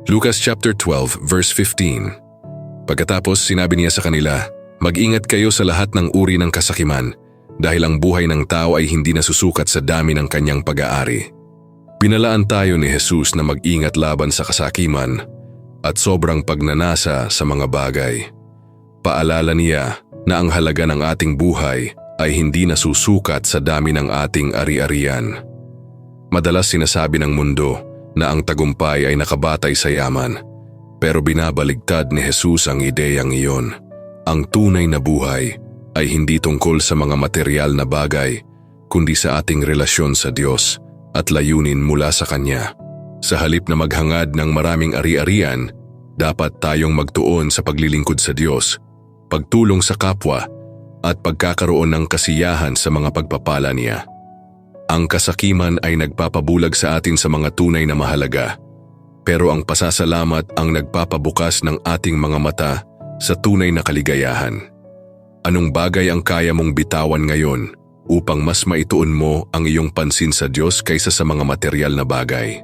Lucas chapter 12 verse 15. Pagkatapos sinabi niya sa kanila, mag-ingat kayo sa lahat ng uri ng kasakiman dahil ang buhay ng tao ay hindi nasusukat sa dami ng kanyang pag-aari. Pinalaan tayo ni Jesus na mag-ingat laban sa kasakiman at sobrang pagnanasa sa mga bagay. Paalala niya na ang halaga ng ating buhay ay hindi nasusukat sa dami ng ating ari-arian. Madalas sinasabi ng mundo na ang tagumpay ay nakabatay sa yaman, pero binabaligtad ni Jesus ang ideyang iyon. Ang tunay na buhay ay hindi tungkol sa mga material na bagay, kundi sa ating relasyon sa Diyos at layunin mula sa Kanya. Sa halip na maghangad ng maraming ari-arian, dapat tayong magtuon sa paglilingkod sa Diyos, pagtulong sa kapwa, at pagkakaroon ng kasiyahan sa mga pagpapala niya. Ang kasakiman ay nagpapabulag sa atin sa mga tunay na mahalaga, pero ang pasasalamat ang nagpapabukas ng ating mga mata sa tunay na kaligayahan. Anong bagay ang kaya mong bitawan ngayon upang mas maituon mo ang iyong pansin sa Diyos kaysa sa mga material na bagay?